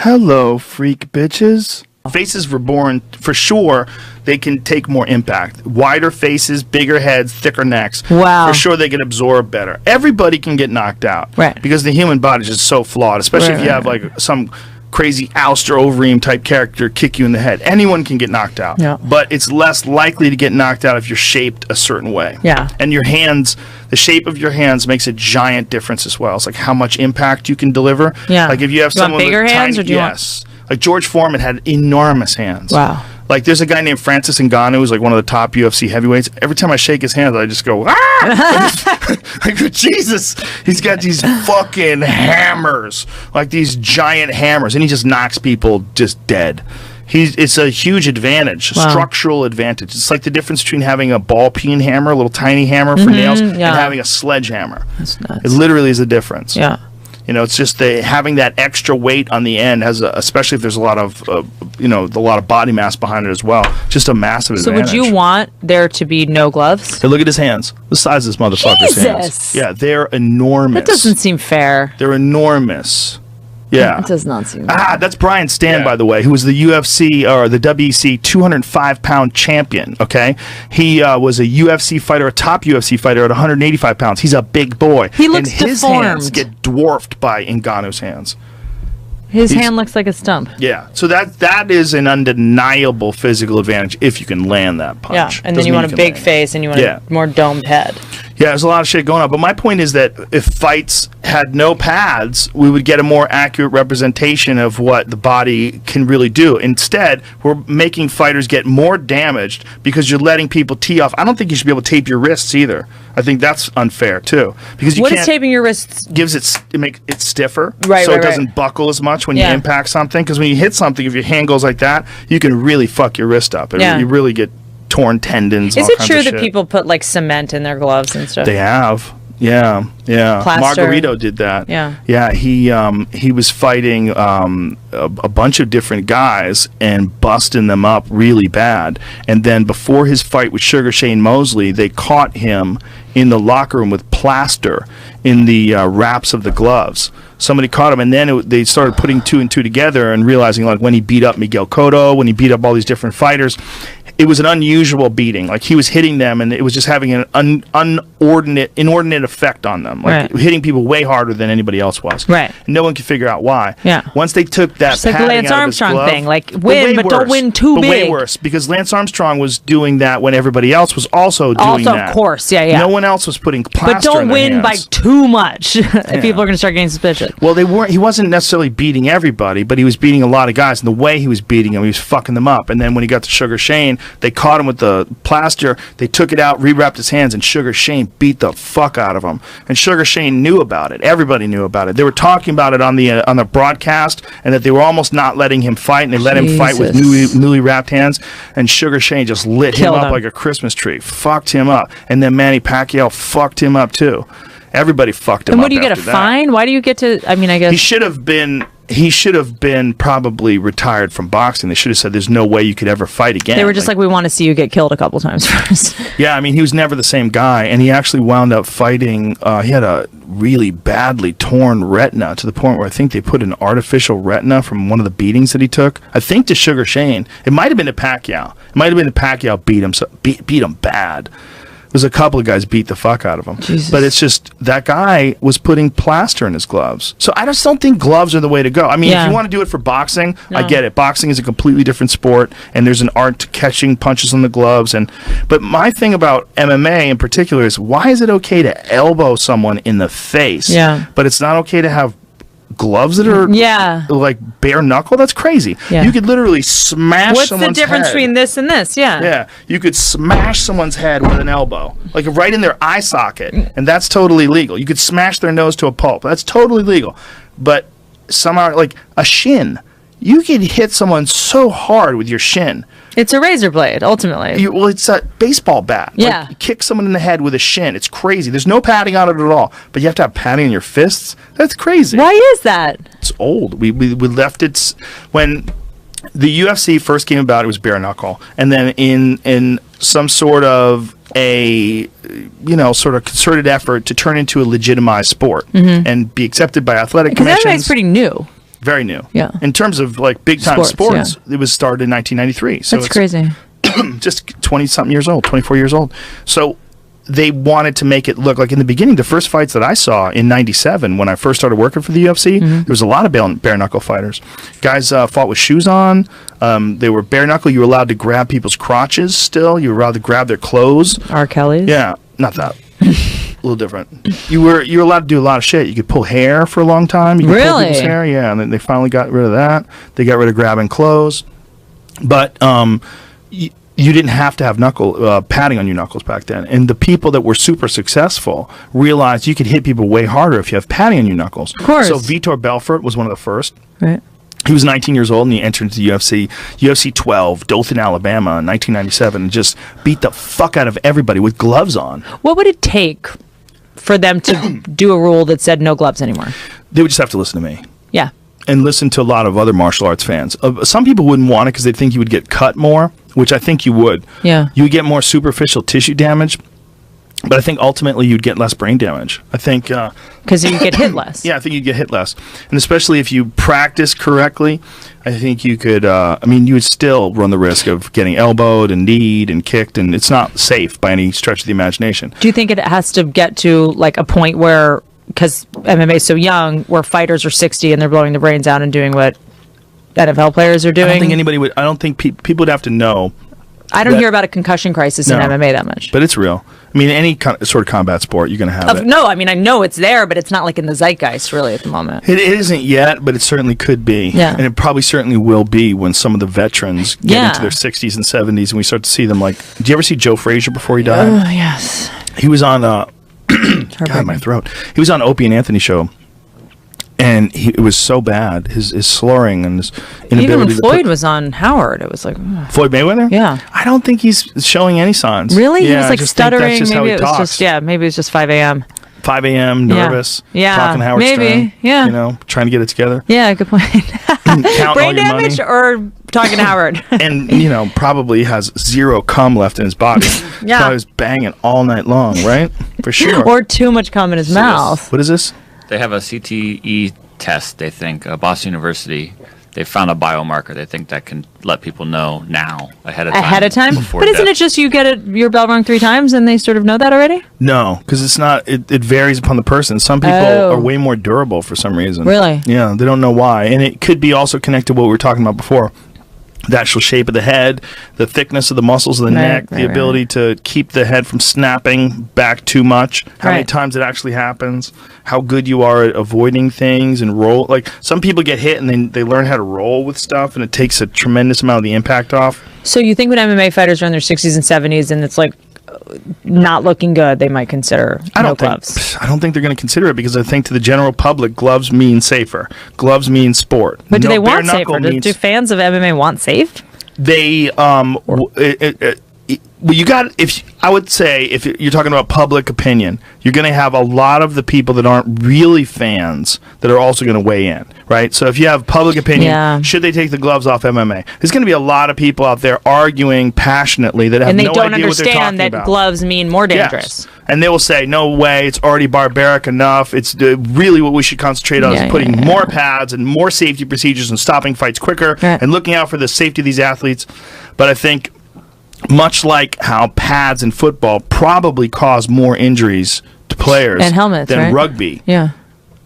Hello, freak bitches. Faces were born, for sure, they can take more impact. Wider faces, bigger heads, thicker necks. Wow. For sure they can absorb better. Everybody can get knocked out. Right. Because the human body is just so flawed, especially if you have like some crazy Alistair Overeem type character kick you in the head. Anyone can get knocked out. Yeah. But it's less likely to get knocked out if you're shaped a certain way. Yeah. And your hands, the shape of your hands makes a giant difference as well. It's like how much impact you can deliver. Yeah. Like if you have someone bigger with hands, tiny, or do you yes. Like George Foreman had enormous hands. Wow. Like there's a guy named Francis Ngannou who's like one of the top UFC heavyweights. Every time I shake his hand, I just go, ah! Like, Jesus, he's got these fucking hammers, like these giant hammers, and he just knocks people just dead. It's a huge advantage, Wow. structural advantage. It's like the difference between having a ball peen hammer, a little tiny hammer for nails, and having a sledgehammer. That's nuts. It literally is a difference. Yeah. You know, it's just having that extra weight on the end has, especially if there's a lot of, a lot of body mass behind it as well. Just a massive advantage. So would you want there to be no gloves? Hey, look at his hands. The size of this motherfucker's hands. Jesus. Yeah, they're enormous. That doesn't seem fair. They're enormous. Yeah. It does not seem fair. That's Brian Stan, by the way, who was the UFC or the WEC 205-pound champion, okay? He was a UFC fighter, a top UFC fighter at 185 pounds. He's a big boy. He looks and his deformed. hands get dwarfed by Ngannou's hands. His hand looks like a stump. Yeah, so that is an undeniable physical advantage if you can land that punch. Yeah, and then Doesn't you mean want a big face and you want a more domed head. Yeah, there's a lot of shit going on. But my point is that if fights had no pads, we would get a more accurate representation of what the body can really do. Instead, we're making fighters get more damaged because you're letting people tee off. I don't think you should be able to tape your wrists either. I think that's unfair too. Because you What can't, is taping your wrists? gives it makes it stiffer, Right, so right, it doesn't buckle as much when you Yeah. impact something. Because when you hit something, if your hand goes like that, you can really fuck your wrist up. Yeah. You really get torn tendons. Is all it kinds true of that shit. people put like cement in their gloves and stuff? They have. Yeah. Plaster. Margarito did that. Yeah. Yeah, he was fighting a bunch of different guys and busting them up really bad. And then before his fight with Sugar Shane Mosley, they caught him in the locker room with plaster in the wraps of the gloves. Somebody caught him, and then they started putting two and two together and realizing, like, when he beat up Miguel Cotto, when he beat up all these different fighters, it was an unusual beating. Like, he was hitting them, and it was just having an inordinate effect on them. Like, hitting people way harder than anybody else was. Right. And no one could figure out why. Yeah. Once they took that Just like the padding Lance out of his Armstrong glove, thing, like, win, but don't win too but big. way worse, because Lance Armstrong was doing that when everybody else was also doing that. Of course, yeah. No one else was putting plaster But don't in their win by hands. too much. People are going to start getting suspicious. Well, he wasn't necessarily beating everybody, but he was beating a lot of guys. And the way he was beating them, he was fucking them up. And then when he got to Sugar Shane, they caught him with the plaster. They took it out, rewrapped his hands, and Sugar Shane beat the fuck out of him. And Sugar Shane knew about it. Everybody knew about it. They were talking about it on the broadcast, and that they were almost not letting him fight, and they let him fight with newly wrapped hands. And Sugar Shane just lit him up like a Christmas tree, fucked him up. And then Manny Pacquiao fucked him up too. Everybody fucked him up. And what do you get, a fine? Why do you get to, I mean, I guess. He should have been probably retired from boxing. They should have said there's no way you could ever fight again. They were just like, we want to see you get killed a couple times first. Yeah, I mean, he was never the same guy, and he actually wound up fighting. He had a really badly torn retina to the point where I think they put an artificial retina from one of the beatings that he took. I think to Sugar Shane. It might have been to Pacquiao. It might have been to Pacquiao beat him bad. There's a couple of guys beat the fuck out of him. Jesus. But it's just that guy was putting plaster in his gloves. So I just don't think gloves are the way to go. I mean, if you want to do it for boxing, I get it. Boxing is a completely different sport, and there's an art to catching punches on the gloves. But my thing about MMA in particular is, why is it okay to elbow someone in the face? Yeah. But it's not okay to have gloves that are like bare knuckle? That's crazy. Yeah. You could literally smash someone's head. What's the difference between this and this? Yeah. You could smash someone's head with an elbow, like right in their eye socket, and that's totally legal. You could smash their nose to a pulp. That's totally legal. But somehow, like a shin, you could hit someone so hard with your shin. It's a razor blade, ultimately. Well, it's a baseball bat. Yeah. Like, you kick someone in the head with a shin. It's crazy. There's no padding on it at all. But you have to have padding on your fists? That's crazy. Why is that? It's old. We left it when the UFC first came about. It was bare knuckle, and then in some sort of a sort of concerted effort to turn into a legitimized sport and be accepted by athletic commissions. Because MMA's pretty new. Very new. Yeah. In terms of like big time sports, it was started in 1993. So that's crazy. Just 20-something years old, 24 years old. So they wanted to make it look like in the beginning, the first fights that I saw in 97 when I first started working for the UFC, there was a lot of bare knuckle fighters. Guys fought with shoes on. They were bare knuckle. You were allowed to grab people's crotches still. You were allowed to grab their clothes. R. Kelly's? Yeah, not that. A little different. You were allowed to do a lot of shit. You could pull hair for a long time. You could pull people's hair, yeah. And then they finally got rid of that. They got rid of grabbing clothes. But you didn't have to have padding on your knuckles back then. And the people that were super successful realized you could hit people way harder if you have padding on your knuckles. Of course. So Vitor Belfort was one of the first. Right. He was 19 years old and he entered into the UFC 12, Dothan, Alabama in 1997, and just beat the fuck out of everybody with gloves on. What would it take for them to do a rule that said no gloves anymore? They would just have to listen to me. Yeah. And listen to a lot of other martial arts fans. Some people wouldn't want it because they'd think you would get cut more, which I think you would. Yeah. You would get more superficial tissue damage, but I think ultimately you'd get less brain damage. I think... Because you get hit less. Yeah, I think you'd get hit less. And especially if you practice correctly, I think you could... you would still run the risk of getting elbowed and kneed and kicked, and it's not safe by any stretch of the imagination. Do you think it has to get to like a point where... Because MMA is so young, where fighters are 60 and they're blowing their brains out and doing what NFL players are doing. I don't think anybody would. I don't think people would have to know. I don't hear about a concussion crisis in MMA that much. But it's real. I mean, any sort of combat sport, you're going to have it. No, I mean, I know it's there, but it's not like in the zeitgeist really at the moment. It isn't yet, but it certainly could be. Yeah. And it probably certainly will be when some of the veterans get into their 60s and 70s and we start to see them like... Did you ever see Joe Frazier before he died? Oh, yes. He was on... God, my throat. He was on Opie and Anthony show, and it was so bad. His slurring and his inability. Even Floyd was on Howard. It was like Floyd Mayweather. Yeah, I don't think he's showing any signs. Really? Yeah, he was like stuttering. That's just maybe how he talks. maybe it was just 5 a.m. 5 a.m. nervous. Yeah, talking to Howard maybe. Stern, yeah, trying to get it together. Yeah, good point. Count brain damage or talking to Howard. And probably has zero cum left in his body. Yeah, probably was banging all night long, right? For sure. Or too much cum in his mouth. What is this? They have a CTE test. They think Boston University. They found a biomarker. They think that can let people know now ahead of time. Ahead of time? But isn't it just you get your bell rung 3 times and they sort of know that already? No, because it's not. It varies upon the person. Some people are way more durable for some reason. Really? Yeah, they don't know why. And it could be also connected to what we were talking about before. The actual shape of the head, the thickness of the muscles of the neck, the ability to keep the head from snapping back too much, how many times it actually happens, how good you are at avoiding things and roll. Like, some people get hit and then they learn how to roll with stuff, and it takes a tremendous amount of the impact off. So you think when MMA fighters are in their 60s and 70s and it's like not looking good, they might consider gloves? I don't think they're going to consider it because I think to the general public, gloves mean safer. Gloves mean sport. But do they want safer? Do fans of MMA want safe? They I would say if you're talking about public opinion, you're going to have a lot of the people that aren't really fans that are also going to weigh in, right? So if you have public opinion, should they take the gloves off MMA? There's going to be a lot of people out there arguing passionately that have no idea what they're talking about. And they don't understand that gloves mean more dangerous. Yes. And they will say, no way, it's already barbaric enough. It's really what we should concentrate on is putting more pads and more safety procedures and stopping fights quicker and looking out for the safety of these athletes. But I think much like how pads in football probably cause more injuries to players and helmets, than rugby. Yeah.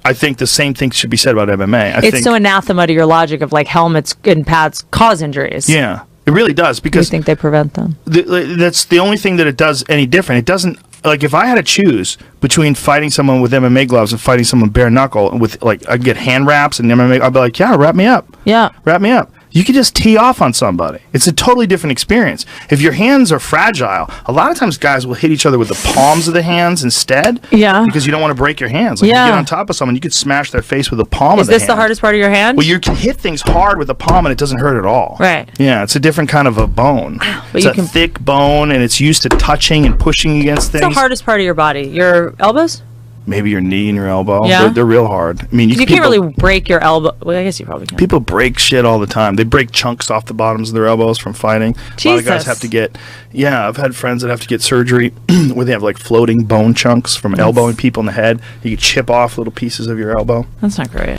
I think the same thing should be said about MMA. It's so anathema to your logic of like helmets and pads cause injuries. Yeah, it really does because you think they prevent them. That's the only thing that it does any different. It doesn't, like, if I had to choose between fighting someone with MMA gloves and fighting someone bare knuckle with, like, I could get hand wraps and MMA, I'd be like, yeah, wrap me up. Yeah. Wrap me up. You could just tee off on somebody. It's a totally different experience. If your hands are fragile, a lot of times guys will hit each other with the palms of the hands instead. Yeah. Because you don't want to break your hands. Like, you get on top of someone, you could smash their face with the palm of the hand. Is this the hardest part of your hand? Well, you can hit things hard with the palm and it doesn't hurt at all. Right. Yeah, it's a different kind of a bone. It's a thick bone and it's used to touching and pushing against things. What's the hardest part of your body? Your elbows? Maybe your knee and your elbow. Yeah. They're real hard. I mean, you can't really break your elbow. Well, I guess you probably can. People break shit all the time. They break chunks off the bottoms of their elbows from fighting. Jesus. A lot of guys have to get, I've had friends that have to get surgery where they have like floating bone chunks from elbowing people in the head. You can chip off little pieces of your elbow. That's not great.